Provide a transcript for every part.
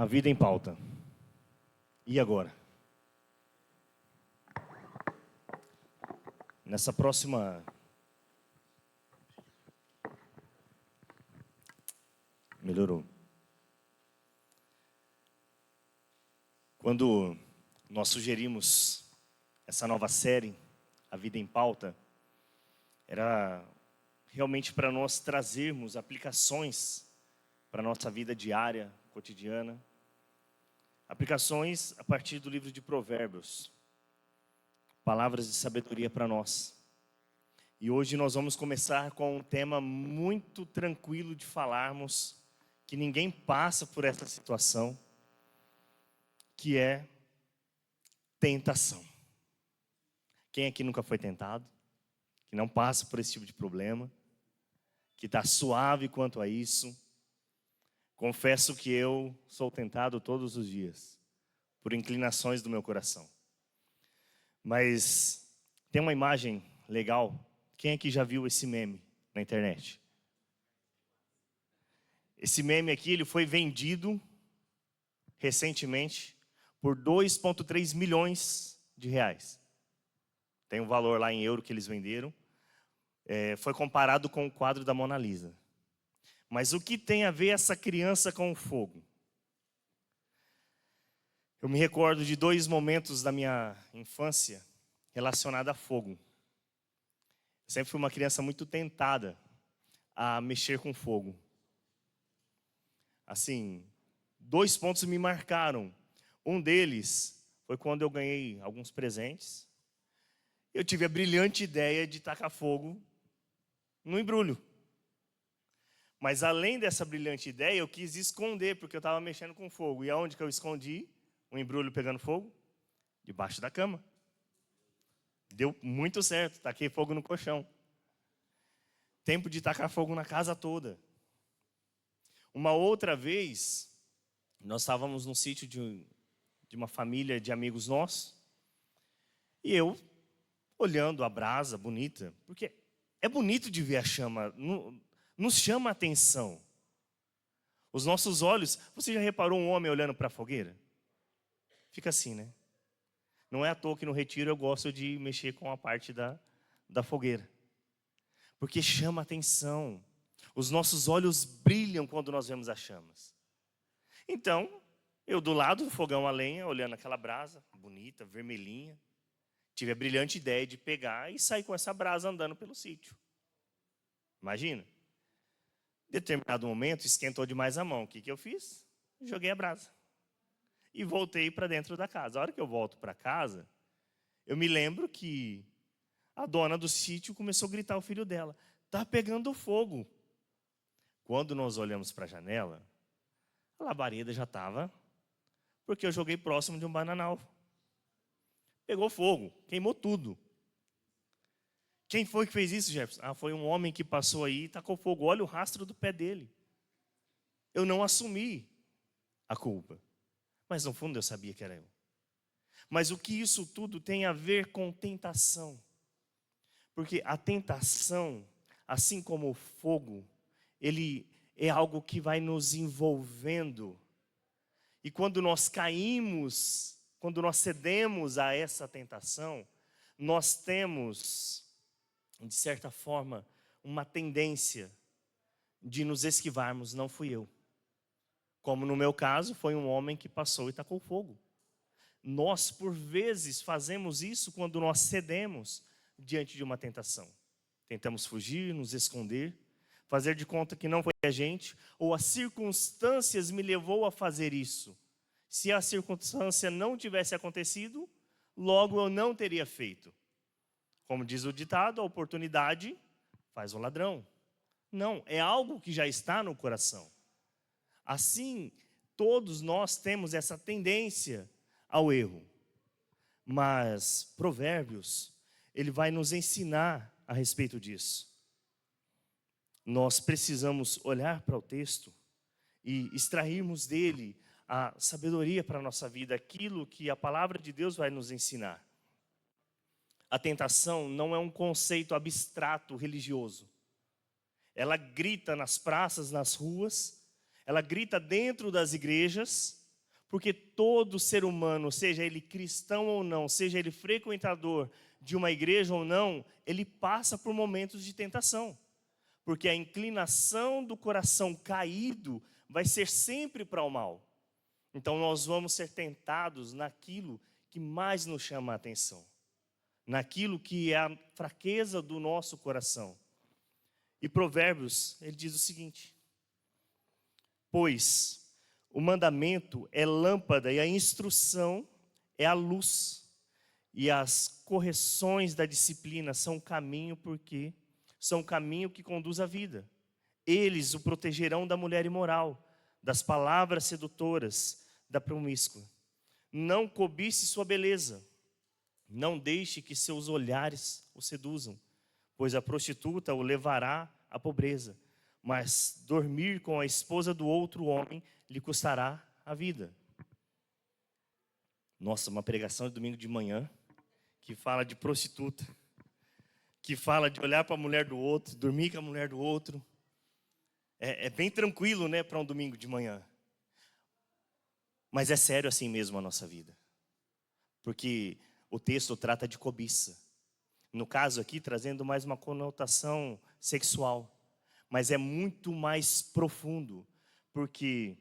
A vida em pauta. E agora? Nessa próxima... Melhorou. Quando nós sugerimos essa nova série, A Vida em Pauta, era realmente para nós trazermos aplicações para a nossa vida diária, cotidiana. Aplicações a partir do livro de Provérbios. Palavras de sabedoria para nós. E hoje nós vamos começar com um tema muito tranquilo de falarmos, que ninguém passa por essa situação, que é tentação. Quem aqui nunca foi tentado? Que não passa por esse tipo de problema? Que está suave quanto a isso? Confesso que eu sou tentado todos os dias, por inclinações do meu coração. Mas tem uma imagem legal. Quem aqui já viu esse meme na internet? Esse meme aqui, ele foi vendido recentemente por 2,3 milhões de reais. Tem um valor lá em euro que eles venderam. Foi comparado com o quadro da Mona Lisa. Mas o que tem a ver essa criança com o fogo? Eu me recordo de 2 momentos da minha infância relacionados a fogo. Eu sempre fui uma criança muito tentada a mexer com fogo. Assim, 2 pontos me marcaram. Um deles foi quando eu ganhei alguns presentes. Eu tive a brilhante ideia de tacar fogo no embrulho. Mas além dessa brilhante ideia, eu quis esconder, porque eu estava mexendo com fogo. E aonde que eu escondi o embrulho pegando fogo? Debaixo da cama. Deu muito certo, taquei fogo no colchão. Tempo de tacar fogo na casa toda. Uma outra vez, nós estávamos num sítio de uma família de amigos nossos. E eu, olhando a brasa bonita, porque é bonito de ver a chama, nos chama a atenção. Os nossos olhos, você já reparou um homem olhando para a fogueira? Fica assim, né? Não é à toa que no retiro eu gosto de mexer com a parte da fogueira. Porque chama a atenção. Os nossos olhos brilham quando nós vemos as chamas. Então, eu do lado do fogão a lenha, olhando aquela brasa bonita, vermelhinha, tive a brilhante ideia de pegar e sair com essa brasa andando pelo sítio. Imagina. Em determinado momento, esquentou demais a mão. O que eu fiz? Joguei a brasa. E voltei para dentro da casa. A hora que eu volto para casa, eu me lembro que a dona do sítio começou a gritar ao filho dela: "Tá pegando fogo." Quando nós olhamos para a janela, a labareda já estava, porque eu joguei próximo de um bananal. Pegou fogo, queimou tudo. Quem foi que fez isso, Jefferson? Foi um homem que passou aí e tacou fogo. Olha o rastro do pé dele. Eu não assumi a culpa. Mas no fundo eu sabia que era eu. Mas o que isso tudo tem a ver com tentação? Porque a tentação, assim como o fogo, ele é algo que vai nos envolvendo. E quando nós caímos, quando nós cedemos a essa tentação, nós temos, de certa forma, uma tendência de nos esquivarmos. Não fui eu. Como no meu caso, foi um homem que passou e tacou fogo. Nós, por vezes, fazemos isso quando nós cedemos diante de uma tentação. Tentamos fugir, nos esconder, fazer de conta que não foi a gente, ou as circunstâncias me levou a fazer isso. Se a circunstância não tivesse acontecido, logo eu não teria feito. Como diz o ditado, a oportunidade faz o ladrão. Não, é algo que já está no coração. Assim, todos nós temos essa tendência ao erro. Mas Provérbios, ele vai nos ensinar a respeito disso. Nós precisamos olhar para o texto e extrairmos dele a sabedoria para a nossa vida, aquilo que a palavra de Deus vai nos ensinar. A tentação não é um conceito abstrato religioso. Ela grita nas praças, nas ruas, ela grita dentro das igrejas, Porque todo ser humano, seja ele cristão ou não, seja ele frequentador de uma igreja ou não, ele passa por momentos de tentação. Porque a inclinação do coração caído vai ser sempre para o mal. Então nós vamos ser tentados naquilo que mais nos chama a atenção, naquilo que é a fraqueza do nosso coração. E Provérbios, ele diz o seguinte: pois o mandamento é lâmpada e a instrução é a luz, e as correções da disciplina são caminho que conduz à vida. Eles o protegerão da mulher imoral, das palavras sedutoras, da promíscua. Não cobice sua beleza, não deixe que seus olhares o seduzam, pois a prostituta o levará à pobreza, mas dormir com a esposa do outro homem lhe custará a vida. Nossa, uma pregação de domingo de manhã, que fala de prostituta, que fala de olhar para a mulher do outro, dormir com a mulher do outro. É bem tranquilo, né, para um domingo de manhã. Mas é sério assim mesmo a nossa vida. Porque o texto trata de cobiça. No caso aqui, trazendo mais uma conotação sexual. Mas é muito mais profundo. Porque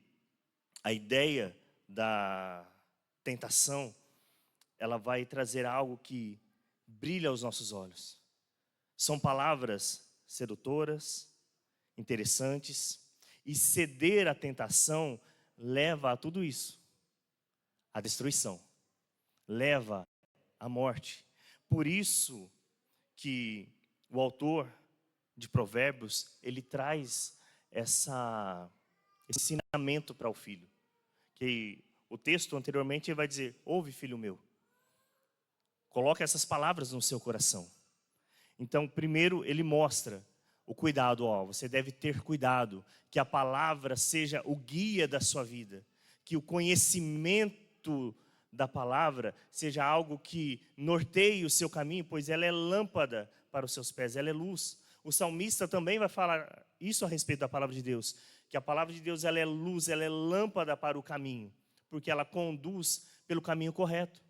a ideia da tentação, ela vai trazer algo que brilha aos nossos olhos. São palavras sedutoras, interessantes. E ceder à tentação leva a tudo isso. A destruição. Leva à morte. Por isso que o autor de Provérbios, ele traz esse ensinamento para o filho. Que o texto anteriormente vai dizer: ouve, filho meu. Coloca essas palavras no seu coração. Então, primeiro ele mostra o cuidado. Você deve ter cuidado, que a palavra seja o guia da sua vida. Que o conhecimento da palavra seja algo que norteie o seu caminho, pois ela é lâmpada para os seus pés, ela é luz. O salmista também vai falar isso a respeito da palavra de Deus, que a palavra de Deus ela é luz, ela é lâmpada para o caminho, porque ela conduz pelo caminho correto.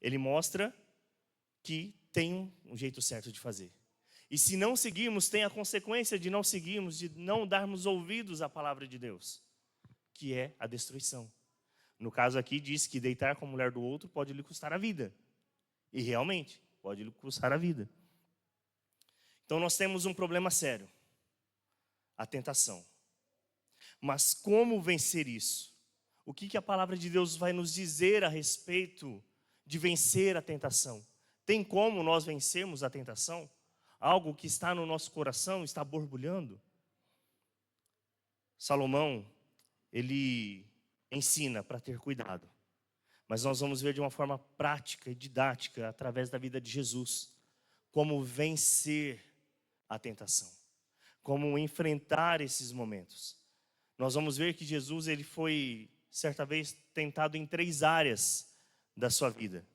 Ele mostra que tem um jeito certo de fazer. E se não seguirmos, tem a consequência de não seguirmos, de não darmos ouvidos à palavra de Deus, que é a destruição. No caso aqui, diz que deitar com a mulher do outro pode lhe custar a vida. E realmente, pode lhe custar a vida. Então nós temos um problema sério. A tentação. Mas como vencer isso? O que a palavra de Deus vai nos dizer a respeito de vencer a tentação? Tem como nós vencermos a tentação? Algo que está no nosso coração, está borbulhando? Salomão, ele ensina para ter cuidado. Mas nós vamos ver de uma forma prática e didática, através da vida de Jesus, como vencer a tentação. Como enfrentar esses momentos. Nós vamos ver que Jesus, ele foi, certa vez, tentado em 3 áreas da sua vida.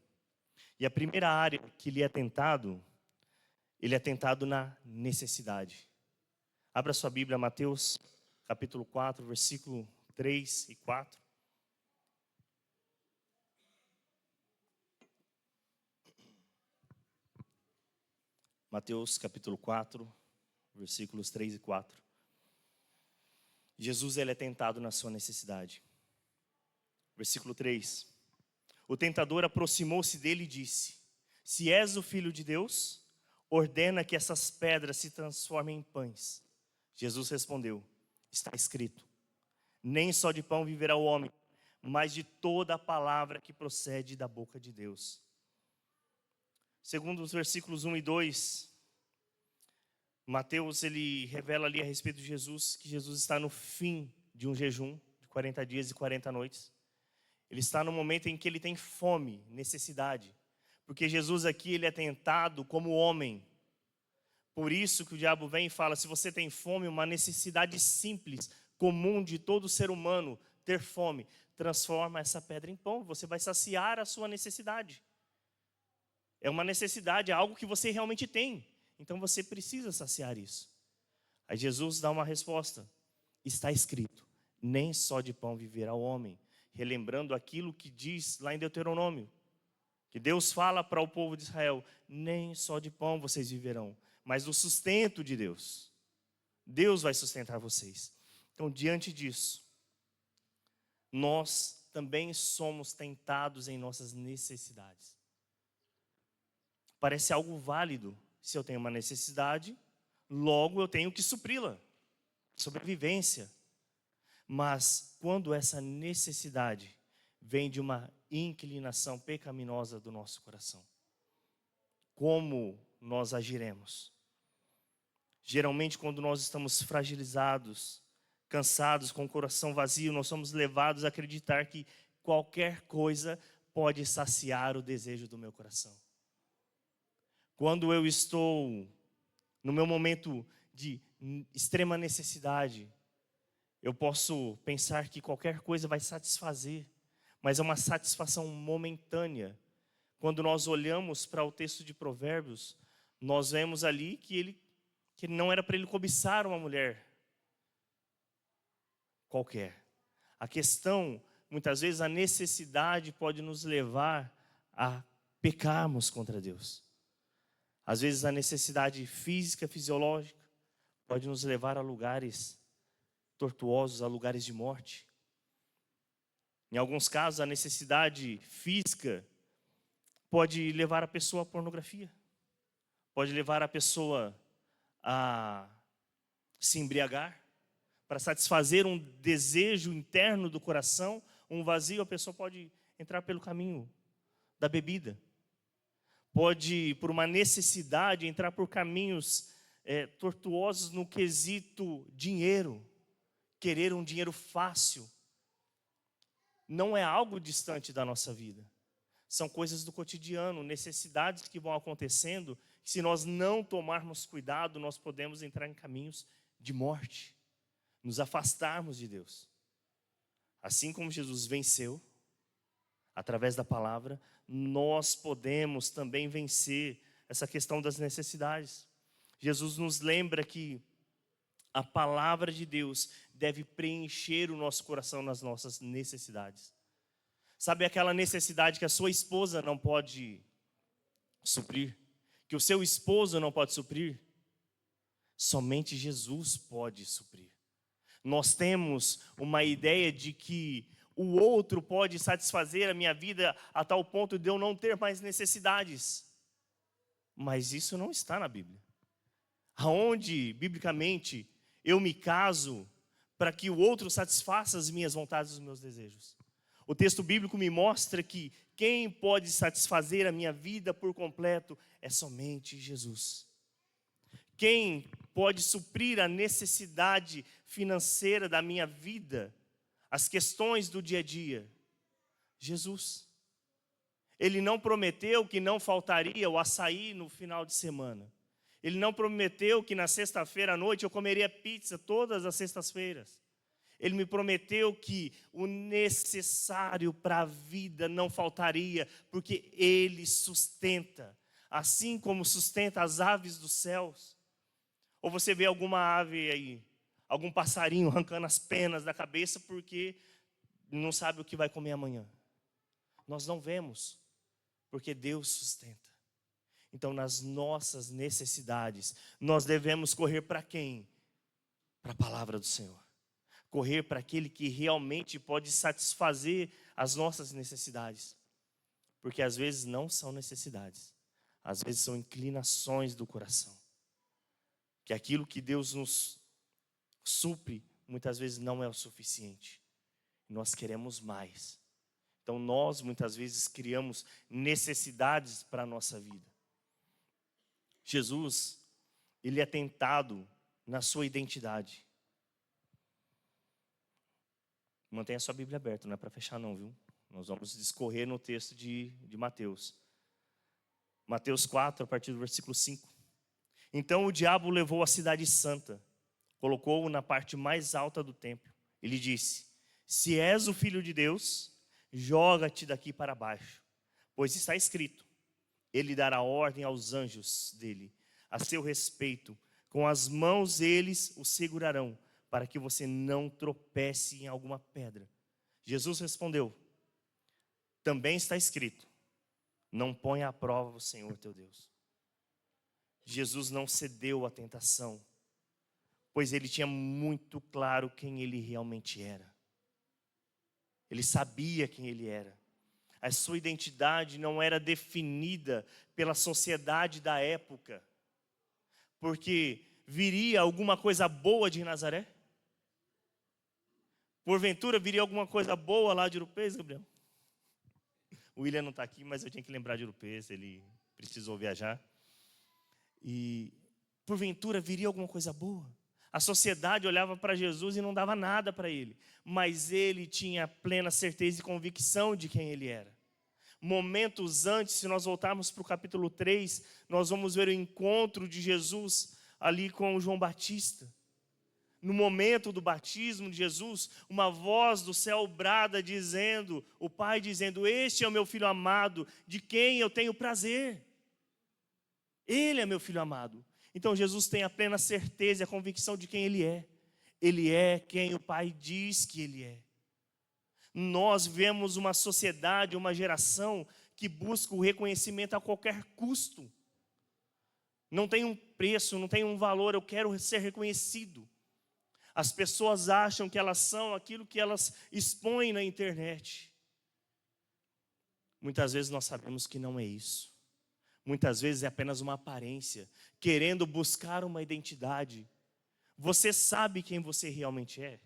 E a primeira área que ele é tentado na necessidade. Abra sua Bíblia, Mateus, capítulo 4, versículo 3 e 4. Mateus, capítulo 4, versículos 3 e 4. Jesus, ele é tentado na sua necessidade. Versículo 3. O tentador aproximou-se dele e disse: se és o Filho de Deus, ordena que essas pedras se transformem em pães. Jesus respondeu: está escrito, nem só de pão viverá o homem, mas de toda a palavra que procede da boca de Deus. Segundo os versículos 1 e 2, Mateus, ele revela ali a respeito de Jesus, que Jesus está no fim de um jejum de 40 dias e 40 noites. Ele está no momento em que ele tem fome, necessidade. Porque Jesus aqui, ele é tentado como homem. Por isso que o diabo vem e fala: se você tem fome, uma necessidade simples, comum de todo ser humano, ter fome, transforma essa pedra em pão, você vai saciar a sua necessidade. É uma necessidade, é algo que você realmente tem. Então você precisa saciar isso. Aí Jesus dá uma resposta: está escrito, nem só de pão viverá o homem. relembrando aquilo que diz lá em Deuteronômio, que Deus fala para o povo de Israel: nem só de pão vocês viverão, mas do sustento de Deus. Deus vai sustentar vocês. Então, diante disso, nós também somos tentados em nossas necessidades. Parece algo válido. Se eu tenho uma necessidade, logo eu tenho que supri-la. Sobrevivência. Mas quando essa necessidade vem de uma inclinação pecaminosa do nosso coração, como nós agiremos? Geralmente, quando nós estamos fragilizados, cansados, com o coração vazio, nós somos levados a acreditar que qualquer coisa pode saciar o desejo do meu coração. Quando eu estou no meu momento de extrema necessidade, eu posso pensar que qualquer coisa vai satisfazer, mas é uma satisfação momentânea. Quando nós olhamos para o texto de Provérbios, nós vemos ali que não era para ele cobiçar uma mulher qualquer. A questão, muitas vezes, a necessidade pode nos levar a pecarmos contra Deus. Às vezes a necessidade física, fisiológica, pode nos levar a lugares tortuosos, a lugares de morte. Em alguns casos, a necessidade física pode levar a pessoa à pornografia. Pode levar a pessoa a se embriagar. Para satisfazer um desejo interno do coração, um vazio, a pessoa pode entrar pelo caminho da bebida. Pode, por uma necessidade, entrar por caminhos tortuosos no quesito dinheiro. Querer um dinheiro fácil. Não é algo distante da nossa vida. São coisas do cotidiano, necessidades que vão acontecendo, que se nós não tomarmos cuidado, nós podemos entrar em caminhos de morte. Nos afastarmos de Deus. Assim como Jesus venceu, através da palavra, nós podemos também vencer essa questão das necessidades. Jesus nos lembra que a palavra de Deus deve preencher o nosso coração nas nossas necessidades. Sabe aquela necessidade que a sua esposa não pode suprir? Que o seu esposo não pode suprir? Somente Jesus pode suprir. Nós temos uma ideia de que o outro pode satisfazer a minha vida a tal ponto de eu não ter mais necessidades. Mas isso não está na Bíblia. Aonde, biblicamente, eu me caso para que o outro satisfaça as minhas vontades e os meus desejos? O texto bíblico me mostra que quem pode satisfazer a minha vida por completo é somente Jesus. Quem pode suprir a necessidade financeira da minha vida, as questões do dia a dia? Jesus. Ele não prometeu que não faltaria o açaí no final de semana. Ele não prometeu que na sexta-feira à noite eu comeria pizza todas as sextas-feiras. Ele me prometeu que o necessário para a vida não faltaria, porque Ele sustenta, assim como sustenta as aves dos céus. Ou você vê alguma ave aí, algum passarinho arrancando as penas da cabeça porque não sabe o que vai comer amanhã. Nós não vemos, porque Deus sustenta. Então, nas nossas necessidades, nós devemos correr para quem? Para a palavra do Senhor. Correr para aquele que realmente pode satisfazer as nossas necessidades. Porque às vezes não são necessidades, às vezes são inclinações do coração. Que aquilo que Deus nos supre, muitas vezes não é o suficiente. Nós queremos mais. Então nós muitas vezes criamos necessidades para a nossa vida. Jesus, ele é tentado na sua identidade. Mantenha a sua Bíblia aberta, não é para fechar não, viu? Nós vamos discorrer no texto de Mateus. Mateus 4, a partir do versículo 5. Então o diabo levou a cidade santa, colocou-o na parte mais alta do templo. Ele disse: se és o Filho de Deus, joga-te daqui para baixo, pois está escrito: ele dará ordem aos anjos dele a seu respeito, com as mãos eles o segurarão, para que você não tropece em alguma pedra. Jesus respondeu: também está escrito, não ponha à prova o Senhor teu Deus. Jesus não cedeu à tentação, pois ele tinha muito claro quem ele realmente era. Ele sabia quem ele era. A sua identidade não era definida pela sociedade da época, porque viria alguma coisa boa de Nazaré? Porventura viria alguma coisa boa lá de Ouro-Preso, Gabriel? O William não está aqui, mas eu tinha que lembrar de Ouro-Preso, ele precisou viajar. E porventura viria alguma coisa boa? A sociedade olhava para Jesus e não dava nada para ele, mas ele tinha plena certeza e convicção de quem ele era. Momentos antes, se nós voltarmos para o capítulo 3, nós vamos ver o encontro de Jesus ali com João Batista. No momento do batismo de Jesus, uma voz do céu brada dizendo, o Pai dizendo: este é o meu Filho amado, de quem eu tenho prazer. Ele é meu Filho amado. Então Jesus tem a plena certeza e a convicção de quem Ele é. Ele é quem o Pai diz que Ele é. Nós vemos uma sociedade, uma geração que busca o reconhecimento a qualquer custo. Não tem um preço, não tem um valor, eu quero ser reconhecido. As pessoas acham que elas são aquilo que elas expõem na internet. Muitas vezes nós sabemos que não é isso. Muitas vezes é apenas uma aparência, querendo buscar uma identidade. Você sabe quem você realmente é?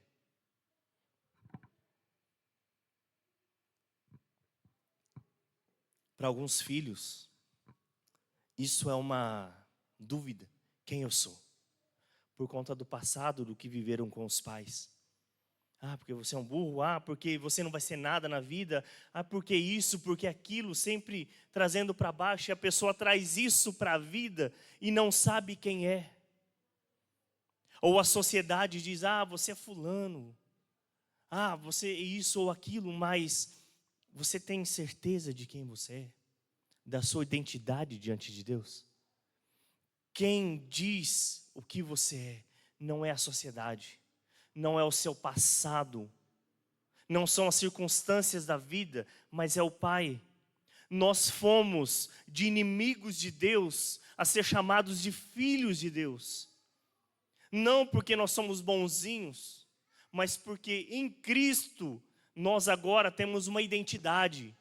Para alguns filhos, isso é uma dúvida. Quem eu sou? Por conta do passado, do que viveram com os pais. Ah, porque você é um burro. Ah, porque você não vai ser nada na vida. Ah, porque isso, porque aquilo, sempre trazendo para baixo. E a pessoa traz isso para a vida e não sabe quem é. Ou a sociedade diz: ah, você é fulano. Ah, você é isso ou aquilo, mas você tem certeza de quem você é? Da sua identidade diante de Deus? Quem diz o que você é não é a sociedade. Não é o seu passado, não são as circunstâncias da vida, mas é o Pai. Nós fomos de inimigos de Deus a ser chamados de filhos de Deus. Não porque nós somos bonzinhos, mas porque em Cristo nós agora temos uma identidade.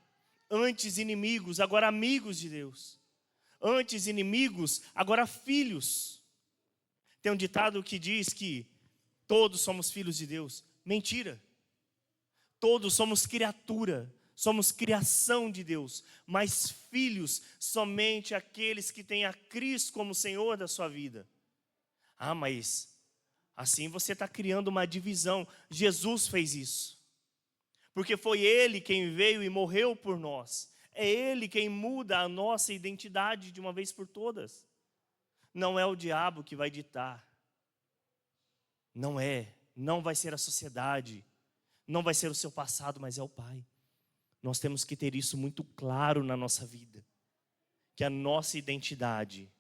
Antes inimigos, agora amigos de Deus. Antes inimigos, agora filhos. Tem um ditado que diz que todos somos filhos de Deus. Mentira. Todos somos criatura, somos criação de Deus. Mas filhos, somente aqueles que têm a Cristo como Senhor da sua vida. Ah, mas assim você está criando uma divisão. Jesus fez isso. Porque foi Ele quem veio e morreu por nós. É Ele quem muda a nossa identidade de uma vez por todas. Não é o diabo que vai ditar. Não é. Não vai ser a sociedade, não vai ser o seu passado, mas é o Pai. Nós temos que ter isso muito claro na nossa vida, que a nossa identidade,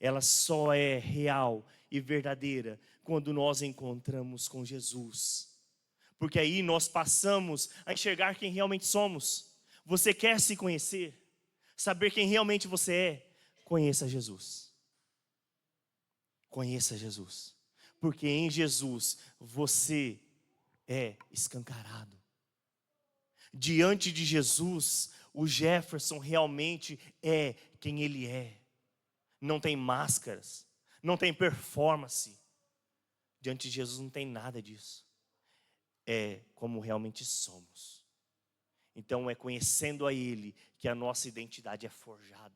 ela só é real e verdadeira quando nós encontramos com Jesus. Porque aí nós passamos a enxergar quem realmente somos. Você quer se conhecer? Saber quem realmente você é? Conheça Jesus. Conheça Jesus. Porque em Jesus você é escancarado. Diante de Jesus, o Jefferson realmente é quem ele é. Não tem máscaras, não tem performance. Diante de Jesus não tem nada disso. É como realmente somos. Então é conhecendo a Ele que a nossa identidade é forjada.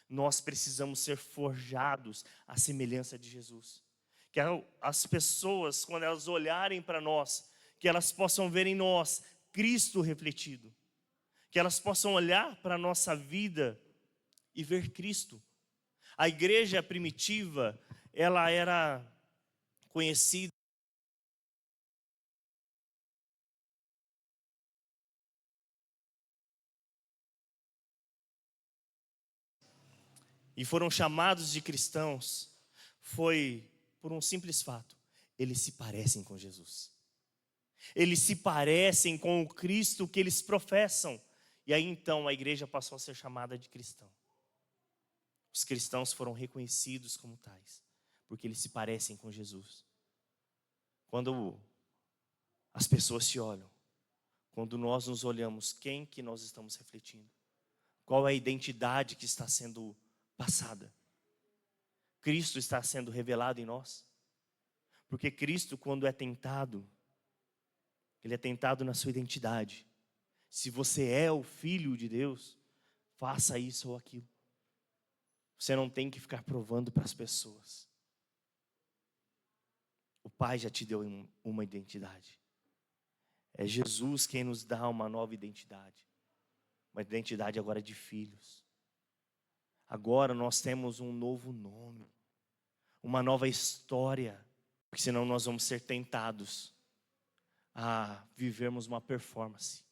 Nós precisamos ser forjados à semelhança de Jesus. Que as pessoas, quando elas olharem para nós, que elas possam ver em nós Cristo refletido. Que elas possam olhar para a nossa vida e ver Cristo. A igreja primitiva, ela era conhecida e foram chamados de cristãos, foi por um simples fato: eles se parecem com Jesus. Eles se parecem com o Cristo que eles professam. E aí então a igreja passou a ser chamada de cristão. Os cristãos foram reconhecidos como tais, porque eles se parecem com Jesus. Quando as pessoas te olham, quando nós nos olhamos, quem que nós estamos refletindo? Qual é a identidade que está sendo passada? Cristo está sendo revelado em nós? Porque Cristo, quando é tentado, Ele é tentado na sua identidade. Se você é o Filho de Deus, faça isso ou aquilo. Você não tem que ficar provando para as pessoas. O Pai já te deu uma identidade. É Jesus quem nos dá uma nova identidade. Uma identidade agora de filhos. Agora nós temos um novo nome. Uma nova história. Porque senão nós vamos ser tentados a vivermos uma performance.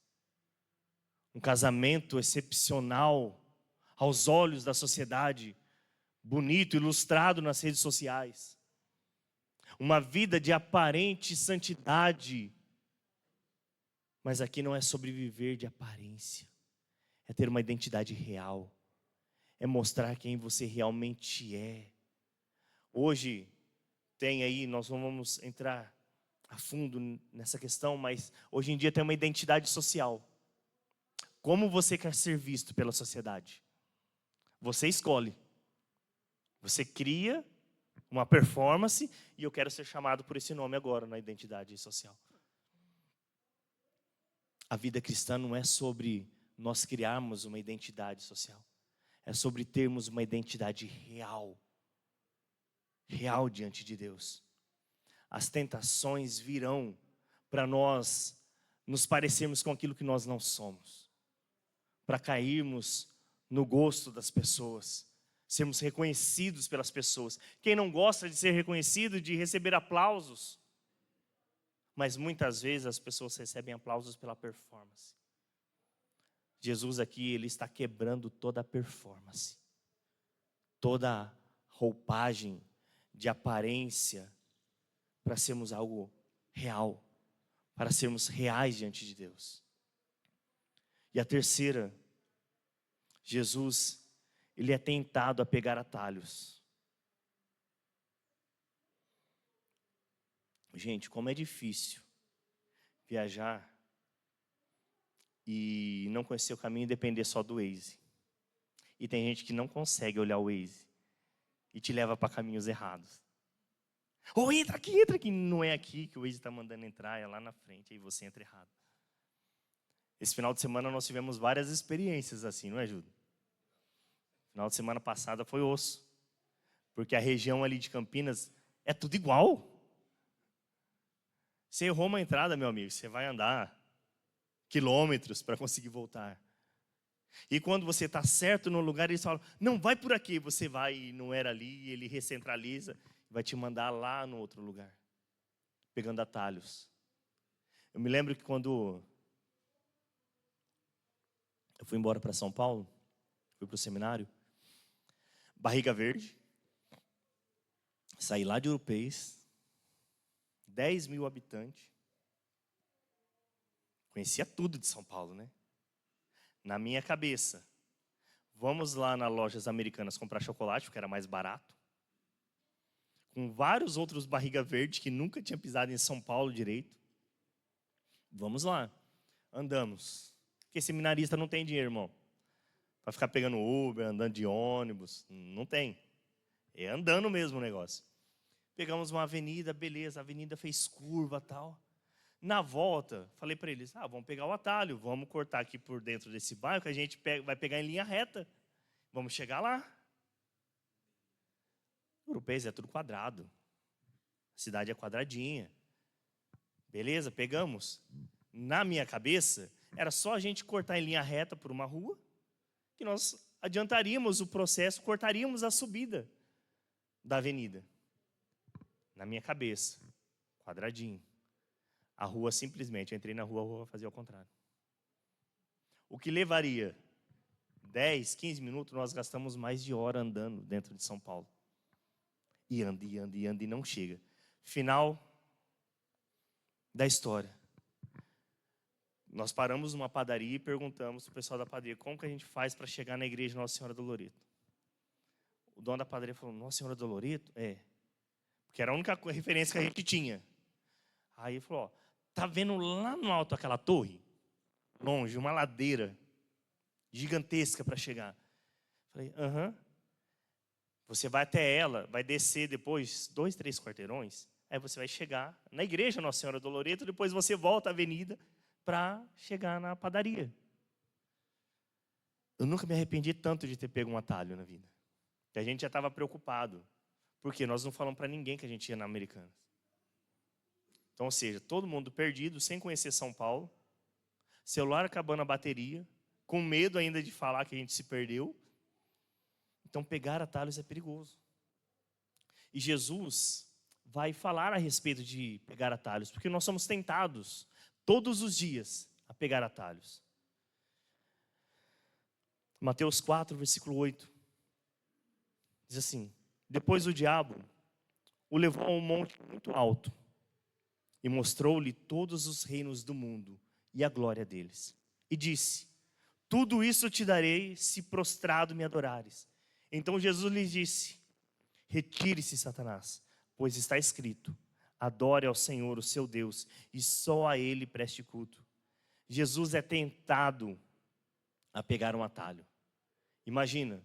Um casamento excepcional aos olhos da sociedade, bonito, ilustrado nas redes sociais. Uma vida de aparente santidade. Mas aqui não é sobre viver de aparência. É ter uma identidade real. É mostrar quem você realmente é. Hoje tem aí, nós não vamos entrar a fundo nessa questão, mas hoje em dia tem uma identidade social. Como você quer ser visto pela sociedade? Você escolhe. Você cria uma performance e eu quero ser chamado por esse nome agora na identidade social. A vida cristã não é sobre nós criarmos uma identidade social. É sobre termos uma identidade real. Real diante de Deus. As tentações virão para nós nos parecermos com aquilo que nós não somos. Para cairmos no gosto das pessoas. Sermos reconhecidos pelas pessoas. Quem não gosta de ser reconhecido, de receber aplausos? Mas muitas vezes as pessoas recebem aplausos pela performance. Jesus aqui, Ele está quebrando toda a performance. Toda a roupagem de aparência para sermos algo real. Para sermos reais diante de Deus. E a terceira, Jesus, Ele é tentado a pegar atalhos. Gente, como é difícil viajar e não conhecer o caminho e depender só do Waze. E tem gente que não consegue olhar o Waze e te leva para caminhos errados. Ou entra aqui, não é aqui que o Waze está mandando entrar, é lá na frente, aí você entra errado. Esse final de semana nós tivemos várias experiências assim, não é, Júlio? Final de semana passada foi osso, porque a região ali de Campinas é tudo igual. Você errou uma entrada, meu amigo, você vai andar quilômetros para conseguir voltar. E quando você está certo no lugar, eles falam, não, vai por aqui. Você vai e não era ali, ele recentraliza, vai te mandar lá no outro lugar, pegando atalhos. Eu me lembro que quando eu fui embora para São Paulo, fui para o seminário, Barriga Verde, saí lá de Urupês, 10 mil habitantes, conhecia tudo de São Paulo, né? Na minha cabeça, vamos lá nas lojas americanas comprar chocolate, porque era mais barato. Com vários outros barriga verde que nunca tinha pisado em São Paulo direito. Vamos lá, andamos. Porque seminarista não tem dinheiro, irmão. Para ficar pegando Uber, andando de ônibus, não tem. É andando mesmo o negócio. Pegamos uma avenida, beleza, a avenida fez curva e tal. Na volta, falei para eles, vamos pegar o atalho, vamos cortar aqui por dentro desse bairro, que a gente vai pegar em linha reta. Vamos chegar lá. Urupês é tudo quadrado. A cidade é quadradinha. Beleza, pegamos. Na minha cabeça, era só a gente cortar em linha reta por uma rua, que nós adiantaríamos o processo, cortaríamos a subida da avenida. Na minha cabeça, quadradinho. A rua simplesmente, eu entrei na rua, a rua fazia ao contrário. O que levaria 10, 15 minutos, nós gastamos mais de hora andando dentro de São Paulo. E anda, e não chega. Final da história. Nós paramos numa padaria e perguntamos para o pessoal da padaria como que a gente faz para chegar na igreja Nossa Senhora do Loreto. O dono da padaria falou, Nossa Senhora do Loreto? É. Porque era a única referência que a gente tinha. Aí ele falou, ó, tá vendo lá no alto aquela torre? Longe, uma ladeira gigantesca para chegar. Falei, aham. Você vai até ela, vai descer depois 2, 3 quarteirões, aí você vai chegar na igreja Nossa Senhora do Loreto, depois você volta a avenida para chegar na padaria. Eu nunca me arrependi tanto de ter pego um atalho na vida. Que a gente já estava preocupado. Porque nós não falamos para ninguém que a gente ia na Americanas. Então, ou seja, todo mundo perdido, sem conhecer São Paulo, celular acabando a bateria, com medo ainda de falar que a gente se perdeu. Então, pegar atalhos é perigoso. E Jesus vai falar a respeito de pegar atalhos, porque nós somos tentados todos os dias a pegar atalhos. Mateus 4, versículo 8. Diz assim, depois o diabo o levou a um monte muito alto e mostrou-lhe todos os reinos do mundo e a glória deles. E disse, tudo isso te darei se prostrado me adorares. Então Jesus lhe disse, retire-se, Satanás, pois está escrito, adore ao Senhor, o seu Deus, e só a Ele preste culto. Jesus é tentado a pegar um atalho. Imagina,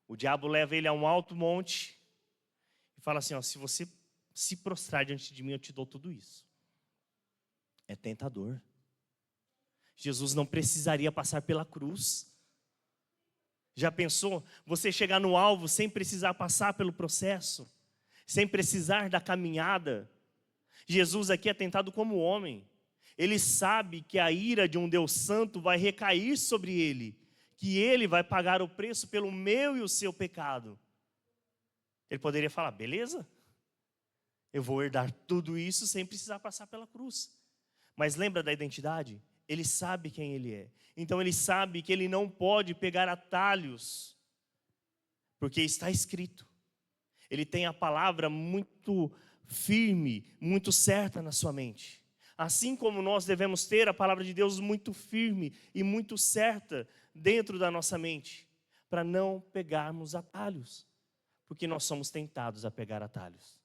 o diabo leva ele a um alto monte e fala assim, ó, se você se prostrar diante de mim, eu te dou tudo isso. É tentador. Jesus não precisaria passar pela cruz. Já pensou? Você chegar no alvo sem precisar passar pelo processo, sem precisar da caminhada. Jesus aqui é tentado como homem. Ele sabe que a ira de um Deus santo vai recair sobre ele, que ele vai pagar o preço pelo meu e o seu pecado. Ele poderia falar, beleza, eu vou herdar tudo isso sem precisar passar pela cruz. Mas lembra da identidade? Ele sabe quem ele é. Então ele sabe que ele não pode pegar atalhos, porque está escrito. Ele tem a palavra muito firme, muito certa na sua mente. Assim como nós devemos ter a palavra de Deus muito firme e muito certa dentro da nossa mente, para não pegarmos atalhos, porque nós somos tentados a pegar atalhos.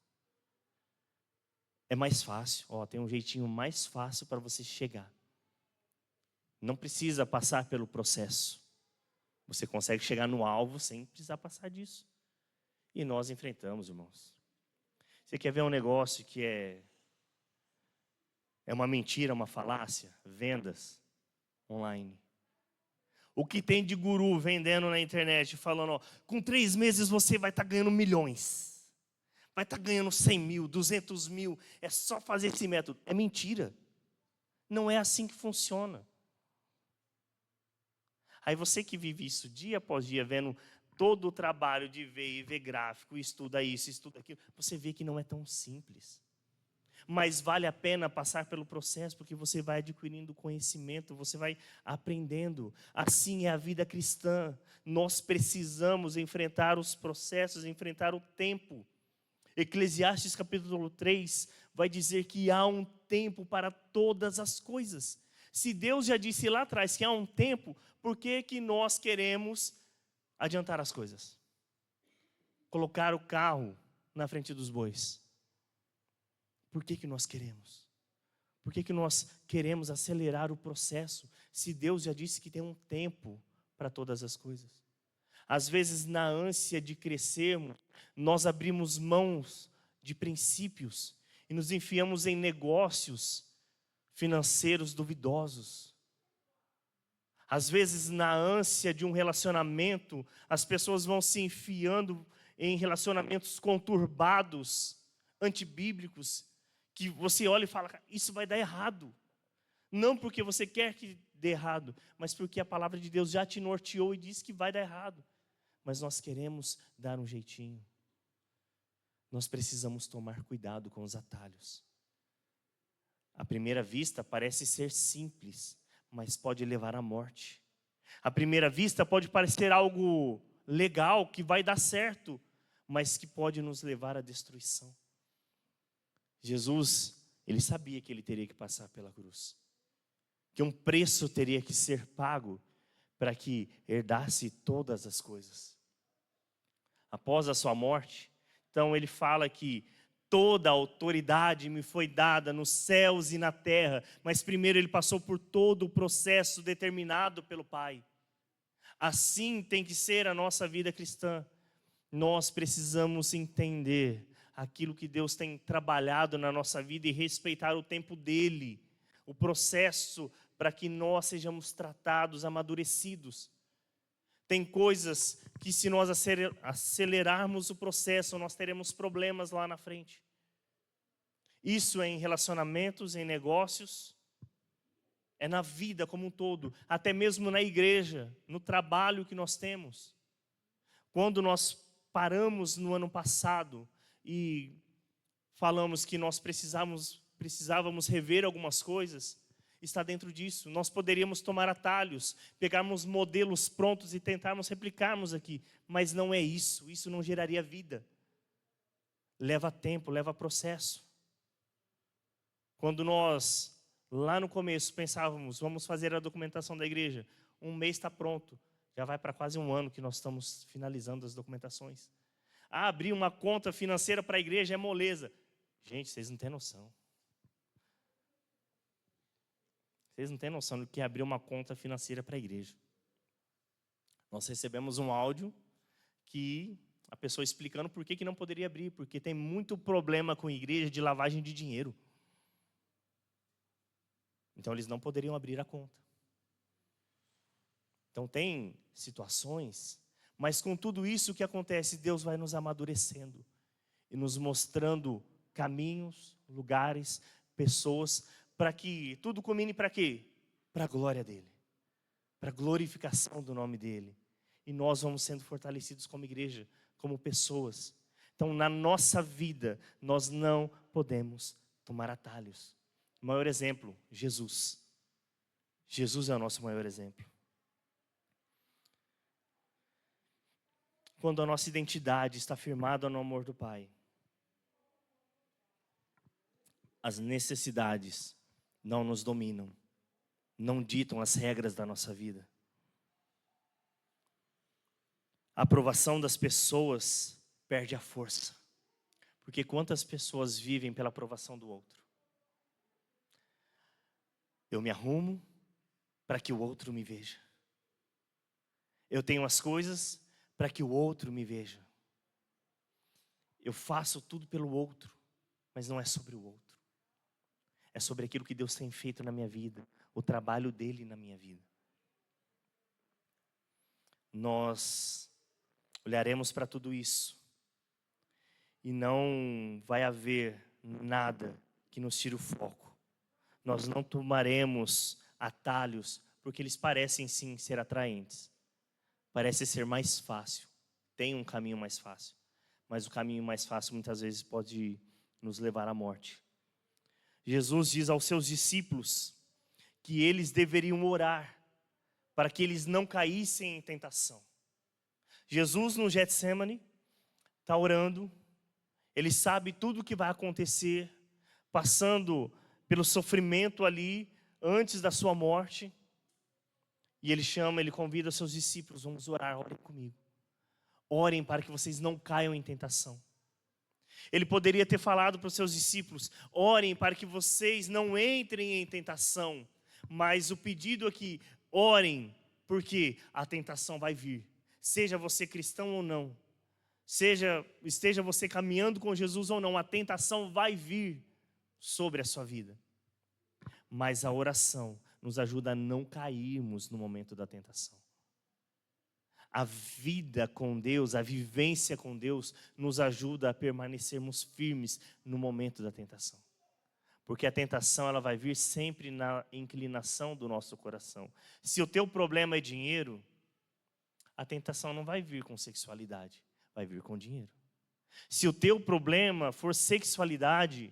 É mais fácil, tem um jeitinho mais fácil para você chegar. Não precisa passar pelo processo. Você consegue chegar no alvo sem precisar passar disso. E nós enfrentamos, irmãos. Você quer ver um negócio que é uma mentira, uma falácia? Vendas online. O que tem de guru vendendo na internet, falando, com 3 meses você vai estar ganhando milhões. Vai estar ganhando 100 mil, 200 mil. É só fazer esse método. É mentira. Não é assim que funciona. Aí você que vive isso dia após dia, vendo todo o trabalho de ver gráfico, estuda isso, estuda aquilo, você vê que não é tão simples. Mas vale a pena passar pelo processo, porque você vai adquirindo conhecimento, você vai aprendendo. Assim é a vida cristã. Nós precisamos enfrentar os processos, enfrentar o tempo. Eclesiastes capítulo 3 vai dizer que há um tempo para todas as coisas. Se Deus já disse lá atrás que há um tempo, por que nós queremos adiantar as coisas? Colocar o carro na frente dos bois. Por que nós queremos? Por que nós queremos acelerar o processo, se Deus já disse que tem um tempo para todas as coisas? Às vezes, na ânsia de crescermos, nós abrimos mãos de princípios e nos enfiamos em negócios financeiros duvidosos. Às vezes, na ânsia de um relacionamento, as pessoas vão se enfiando em relacionamentos conturbados, antibíblicos, que você olha e fala, isso vai dar errado. Não porque você quer que dê errado, mas porque a palavra de Deus já te norteou e disse que vai dar errado. Mas nós queremos dar um jeitinho. Nós precisamos tomar cuidado com os atalhos. À primeira vista parece ser simples, mas pode levar à morte. À primeira vista pode parecer algo legal, que vai dar certo, mas que pode nos levar à destruição. Jesus, ele sabia que ele teria que passar pela cruz. que um preço teria que ser pago para que herdasse todas as coisas. Após a sua morte, então ele fala que toda a autoridade me foi dada nos céus e na terra, mas primeiro ele passou por todo o processo determinado pelo Pai. Assim tem que ser a nossa vida cristã. Nós precisamos entender aquilo que Deus tem trabalhado na nossa vida e respeitar o tempo dele, o processo para que nós sejamos tratados, amadurecidos. Tem coisas que, se nós acelerarmos o processo, nós teremos problemas lá na frente. Isso é em relacionamentos, em negócios, é na vida como um todo, até mesmo na igreja, no trabalho que nós temos. Quando nós paramos no ano passado e falamos que nós precisávamos rever algumas coisas, está dentro disso. Nós poderíamos tomar atalhos, pegarmos modelos prontos e tentarmos replicarmos aqui, mas não é isso. Isso não geraria vida. Leva tempo, leva processo. Quando nós, lá no começo, pensávamos, vamos fazer a documentação da igreja, um mês está pronto. Já vai para quase um ano que nós estamos finalizando as documentações. Abrir uma conta financeira para a igreja é moleza. Gente, vocês não têm noção. Vocês não têm noção do que é abrir uma conta financeira para a igreja. Nós recebemos um áudio que a pessoa explicando por que não poderia abrir, porque tem muito problema com a igreja de lavagem de dinheiro. Então eles não poderiam abrir a conta. Então tem situações, mas com tudo isso o que acontece, Deus vai nos amadurecendo e nos mostrando caminhos, lugares, pessoas, para que tudo culmine para quê? Para a glória dele, para a glorificação do nome dele. E nós vamos sendo fortalecidos como igreja, como pessoas. Então na nossa vida, nós não podemos tomar atalhos. O maior exemplo, Jesus. Jesus é o nosso maior exemplo. Quando a nossa identidade está firmada no amor do Pai, as necessidades não nos dominam, não ditam as regras da nossa vida. A aprovação das pessoas perde a força, porque quantas pessoas vivem pela aprovação do outro? Eu me arrumo para que o outro me veja. Eu tenho as coisas para que o outro me veja. Eu faço tudo pelo outro, mas não é sobre o outro. É sobre aquilo que Deus tem feito na minha vida, o trabalho dele na minha vida. Nós olharemos para tudo isso e não vai haver nada que nos tire o foco. Nós não tomaremos atalhos porque eles parecem sim ser atraentes. Parece ser mais fácil, tem um caminho mais fácil, mas o caminho mais fácil muitas vezes pode nos levar à morte. Jesus diz aos seus discípulos que eles deveriam orar para que eles não caíssem em tentação. Jesus no Getsêmani está orando, ele sabe tudo o que vai acontecer, passando pelo sofrimento ali antes da sua morte. E ele convida os seus discípulos, vamos orar, orem comigo. Orem para que vocês não caiam em tentação. Ele poderia ter falado para os seus discípulos, orem para que vocês não entrem em tentação. Mas o pedido aqui, orem, porque a tentação vai vir. Seja você cristão ou não, esteja você caminhando com Jesus ou não, a tentação vai vir sobre a sua vida. Mas a oração nos ajuda a não cairmos no momento da tentação. A vida com Deus, a vivência com Deus, nos ajuda a permanecermos firmes no momento da tentação. Porque a tentação ela vai vir sempre na inclinação do nosso coração. Se o teu problema é dinheiro, a tentação não vai vir com sexualidade, vai vir com dinheiro. Se o teu problema for sexualidade,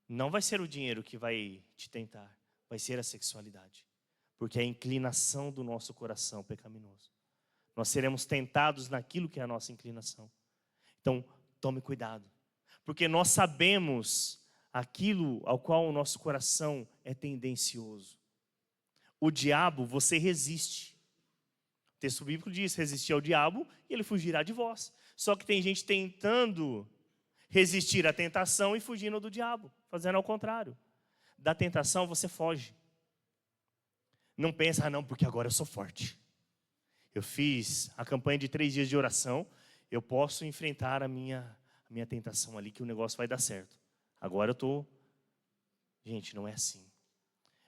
não vai ser o dinheiro que vai te tentar, vai ser a sexualidade. Porque é a inclinação do nosso coração pecaminoso. Nós seremos tentados naquilo que é a nossa inclinação. Então, tome cuidado. Porque nós sabemos aquilo ao qual o nosso coração é tendencioso. O diabo, você resiste. O texto bíblico diz, resistir ao diabo e ele fugirá de vós. Só que tem gente tentando resistir à tentação e fugindo do diabo, fazendo ao contrário. Da tentação você foge. Não pensa, não, porque agora eu sou forte. Eu fiz a campanha de 3 dias de oração, eu posso enfrentar a minha tentação ali, que o negócio vai dar certo. Agora eu estou... Gente, não é assim.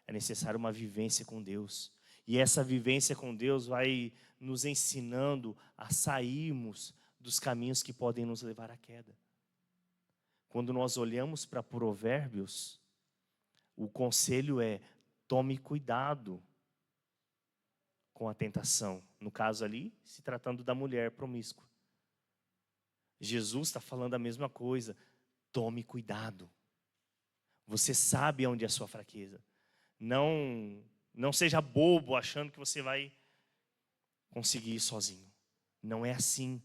É necessário uma vivência com Deus. E essa vivência com Deus vai nos ensinando a sairmos dos caminhos que podem nos levar à queda. Quando nós olhamos para Provérbios, o conselho é: tome cuidado com a tentação. No caso ali, se tratando da mulher promíscua. Jesus está falando a mesma coisa. Tome cuidado. Você sabe onde é a sua fraqueza. Não seja bobo achando que você vai conseguir ir sozinho. Não é assim.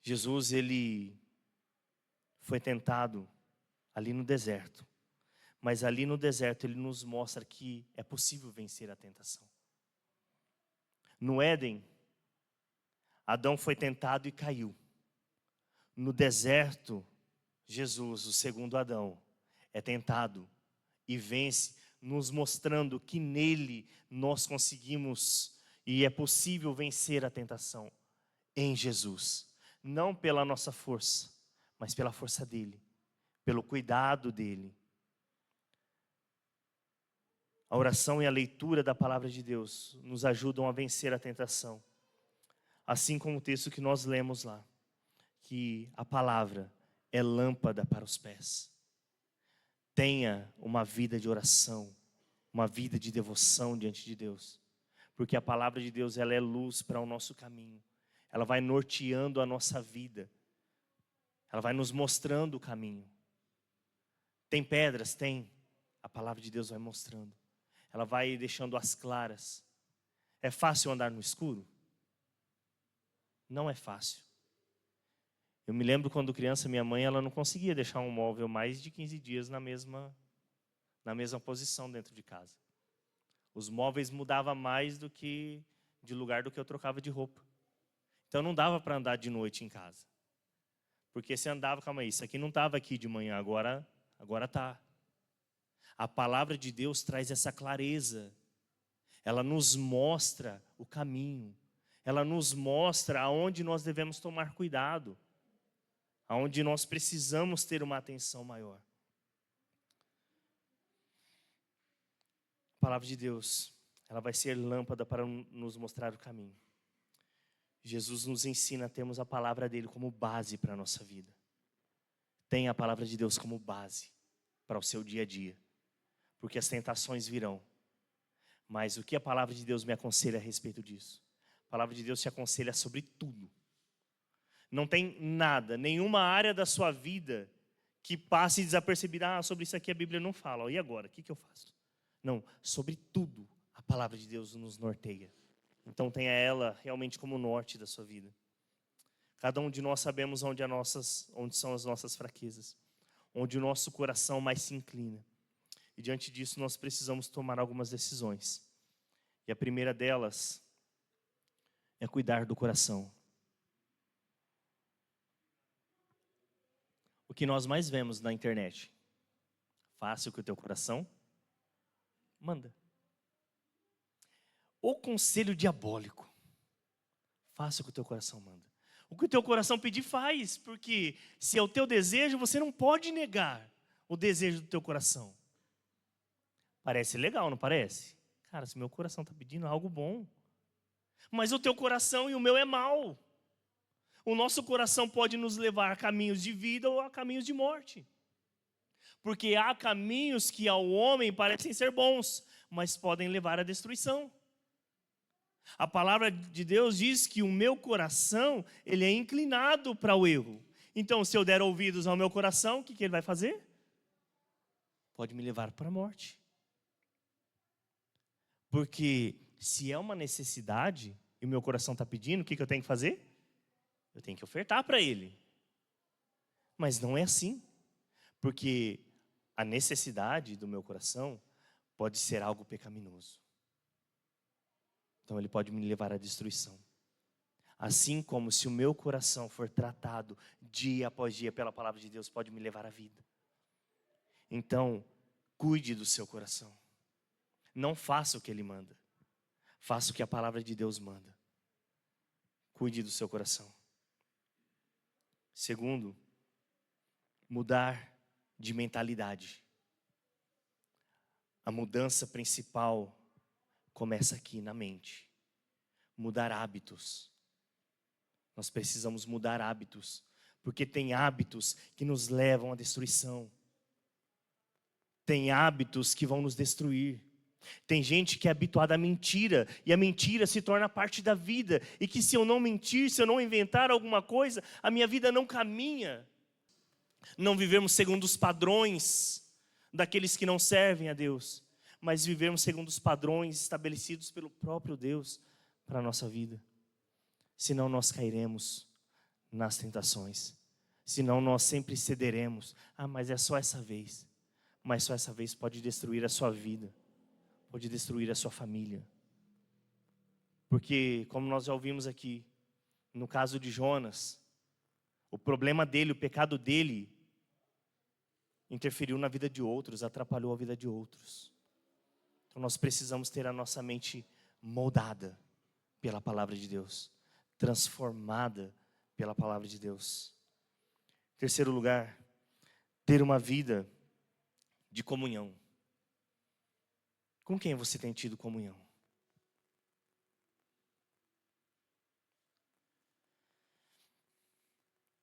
Jesus, ele foi tentado ali no deserto. Mas ali no deserto ele nos mostra que é possível vencer a tentação. No Éden, Adão foi tentado e caiu. No deserto, Jesus, o segundo Adão, é tentado e vence, nos mostrando que nele nós conseguimos e é possível vencer a tentação em Jesus. Não pela nossa força, mas pela força dele, pelo cuidado dele. A oração e a leitura da palavra de Deus nos ajudam a vencer a tentação. Assim como o texto que nós lemos lá, que a palavra é lâmpada para os pés. Tenha uma vida de oração, uma vida de devoção diante de Deus. Porque a palavra de Deus, ela é luz para o nosso caminho. Ela vai norteando a nossa vida. Ela vai nos mostrando o caminho. Tem pedras? Tem. A palavra de Deus vai mostrando. Ela vai deixando as claras. É fácil andar no escuro? Não é fácil. Eu me lembro quando criança, minha mãe, ela não conseguia deixar um móvel mais de 15 dias na mesma posição dentro de casa. Os móveis mudavam mais de lugar do que eu trocava de roupa. Então não dava para andar de noite em casa. Porque se andava, calma aí, isso aqui não estava aqui de manhã, agora está. A palavra de Deus traz essa clareza. Ela nos mostra o caminho. Ela nos mostra aonde nós devemos tomar cuidado. Aonde nós precisamos ter uma atenção maior. A palavra de Deus, ela vai ser lâmpada para nos mostrar o caminho. Jesus nos ensina a termos a palavra dele como base para a nossa vida. Tenha a palavra de Deus como base para o seu dia a dia. Porque as tentações virão. Mas o que a palavra de Deus me aconselha a respeito disso? A palavra de Deus te aconselha sobre tudo. Não tem nada, nenhuma área da sua vida que passe desapercebida. Sobre isso aqui a Bíblia não fala. E agora? O que eu faço? Não, sobre tudo a palavra de Deus nos norteia. Então tenha ela realmente como norte da sua vida. Cada um de nós sabemos onde são as nossas fraquezas. Onde o nosso coração mais se inclina. E diante disso nós precisamos tomar algumas decisões. E a primeira delas é cuidar do coração. O que nós mais vemos na internet? Faça o que o teu coração manda. O conselho diabólico. Faça o que o teu coração manda. O que o teu coração pedir, faz. Porque se é o teu desejo, você não pode negar o desejo do teu coração. Parece legal, não parece? Cara, se meu coração está pedindo algo bom. Mas o teu coração e o meu é mau. O nosso coração pode nos levar a caminhos de vida ou a caminhos de morte. Porque há caminhos que ao homem parecem ser bons, mas podem levar à destruição. A palavra de Deus diz que o meu coração, ele é inclinado para o erro. Então, se eu der ouvidos ao meu coração, o que ele vai fazer? Pode me levar para a morte. Porque se é uma necessidade e o meu coração está pedindo, o que eu tenho que fazer? Eu tenho que ofertar para ele. Mas não é assim. Porque a necessidade do meu coração pode ser algo pecaminoso. Então ele pode me levar à destruição. Assim como se o meu coração for tratado dia após dia pela palavra de Deus, pode me levar à vida. Então, cuide do seu coração. Não faça o que ele manda. Faça o que a palavra de Deus manda. Cuide do seu coração. Segundo, mudar de mentalidade. A mudança principal começa aqui na mente. Mudar hábitos. Nós precisamos mudar hábitos, porque tem hábitos que nos levam à destruição. Tem hábitos que vão nos destruir. Tem gente que é habituada à mentira, e a mentira se torna parte da vida, e que se eu não mentir, se eu não inventar alguma coisa, a minha vida não caminha. Não vivemos segundo os padrões daqueles que não servem a Deus, mas vivemos segundo os padrões estabelecidos pelo próprio Deus para a nossa vida. Senão nós cairemos nas tentações. Senão nós sempre cederemos. Mas é só essa vez. Mas só essa vez pode destruir a sua vida. Pode destruir a sua família. Porque, como nós já ouvimos aqui, no caso de Jonas, o problema dele, o pecado dele, interferiu na vida de outros, atrapalhou a vida de outros. Então nós precisamos ter a nossa mente moldada pela palavra de Deus, transformada pela palavra de Deus. Terceiro lugar, ter uma vida de comunhão. Com quem você tem tido comunhão?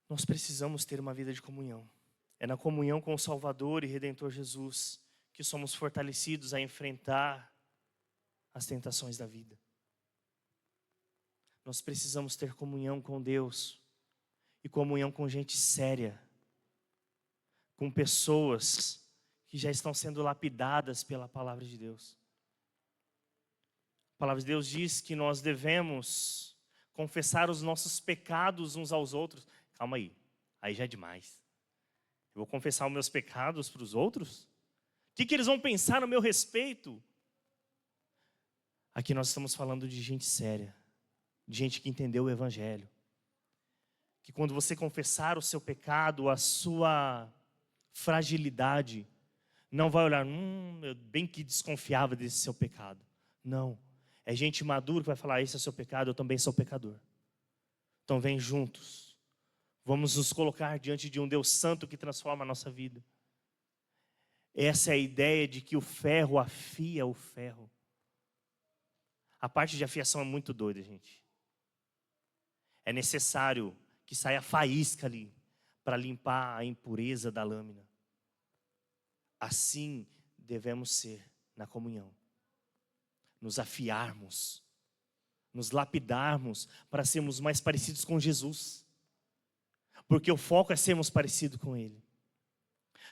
Nós precisamos ter uma vida de comunhão. É na comunhão com o Salvador e Redentor Jesus que somos fortalecidos a enfrentar as tentações da vida. Nós precisamos ter comunhão com Deus e comunhão com gente séria, com pessoas que já estão sendo lapidadas pela palavra de Deus. A palavra de Deus diz que nós devemos confessar os nossos pecados uns aos outros. Calma aí já é demais. Eu vou confessar os meus pecados para os outros? O que eles vão pensar no meu respeito? Aqui nós estamos falando de gente séria, de gente que entendeu o Evangelho. Que quando você confessar o seu pecado, a sua fragilidade, não vai olhar, eu bem que desconfiava desse seu pecado. Não, é gente madura que vai falar, esse é o seu pecado, eu também sou pecador. Então vem juntos. Vamos nos colocar diante de um Deus santo que transforma a nossa vida. Essa é a ideia de que o ferro afia o ferro. A parte de afiação é muito doida, gente. É necessário que saia faísca ali para limpar a impureza da lâmina. Assim devemos ser na comunhão. Nos afiarmos, nos lapidarmos para sermos mais parecidos com Jesus. Porque o foco é sermos parecidos com Ele.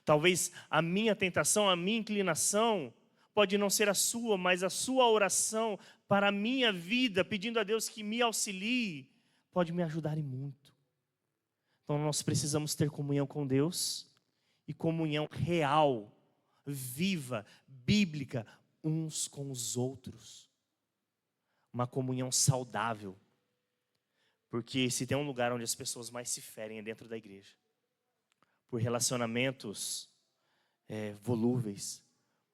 Talvez a minha tentação, a minha inclinação, pode não ser a sua, mas a sua oração para a minha vida, pedindo a Deus que me auxilie, pode me ajudar e muito. Então nós precisamos ter comunhão com Deus, e comunhão real, viva, bíblica, uns com os outros. Uma comunhão saudável. Porque se tem um lugar onde as pessoas mais se ferem é dentro da igreja. Por relacionamentos volúveis,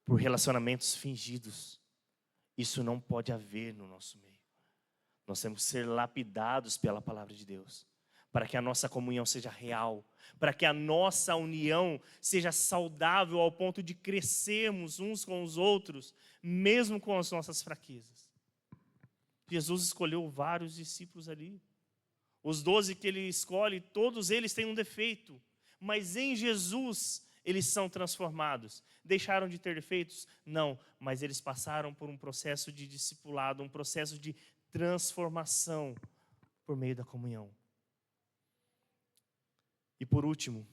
por relacionamentos fingidos. Isso não pode haver no nosso meio. Nós temos que ser lapidados pela palavra de Deus, para que a nossa comunhão seja real, para que a nossa união seja saudável ao ponto de crescermos uns com os outros, mesmo com as nossas fraquezas. Jesus escolheu vários discípulos ali. Os 12 que ele escolhe, todos eles têm um defeito, mas em Jesus eles são transformados. Deixaram de ter defeitos? Não, mas eles passaram por um processo de discipulado, um processo de transformação por meio da comunhão. E por último,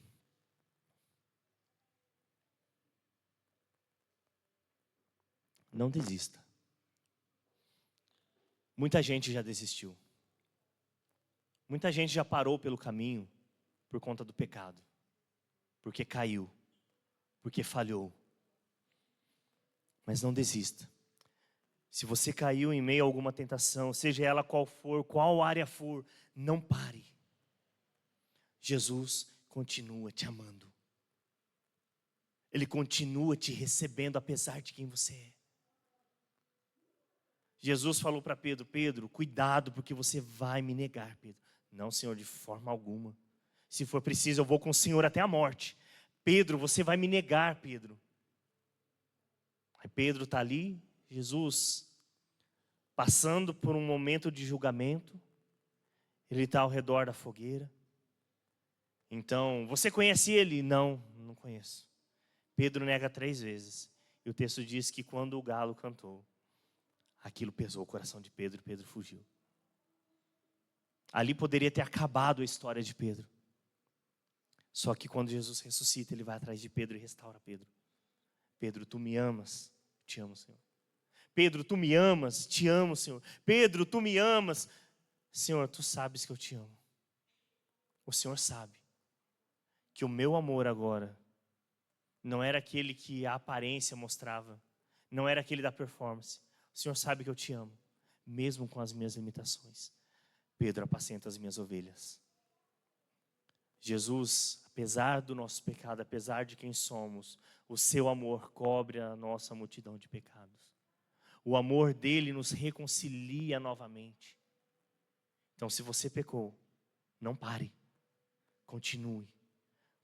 não desista. Muita gente já desistiu. Muita gente já parou pelo caminho por conta do pecado, porque caiu, porque falhou. Mas não desista. Se você caiu em meio a alguma tentação, seja ela qual for, qual área for, não pare. Jesus continua te amando. Ele continua te recebendo apesar de quem você é. Jesus falou para Pedro: Pedro, cuidado porque você vai me negar, Pedro. Não, Senhor, de forma alguma. Se for preciso, eu vou com o Senhor até a morte. Pedro, você vai me negar, Pedro. Aí Pedro está ali, Jesus, passando por um momento de julgamento. Ele está ao redor da fogueira. Então, você conhece ele? Não, não conheço. Pedro nega 3 vezes. E o texto diz que quando o galo cantou, aquilo pesou o coração de Pedro e Pedro fugiu. Ali poderia ter acabado a história de Pedro. Só que quando Jesus ressuscita, ele vai atrás de Pedro e restaura Pedro. Pedro, tu me amas? Te amo, Senhor. Pedro, tu me amas? Te amo, Senhor. Pedro, tu me amas? Senhor, tu sabes que eu te amo. O Senhor sabe que o meu amor agora não era aquele que a aparência mostrava, não era aquele da performance. O Senhor sabe que eu te amo, mesmo com as minhas limitações. Pedro, apacenta as minhas ovelhas. Jesus, apesar do nosso pecado, apesar de quem somos, o seu amor cobre a nossa multidão de pecados. O amor dele nos reconcilia novamente. Então, se você pecou, não pare, continue,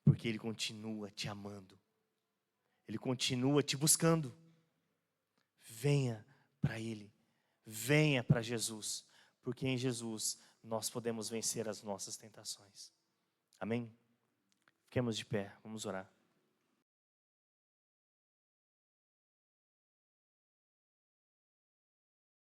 porque ele continua te amando. Ele continua te buscando. Venha para ele, venha para Jesus, porque em Jesus nós podemos vencer as nossas tentações. Amém? Fiquemos de pé, vamos orar.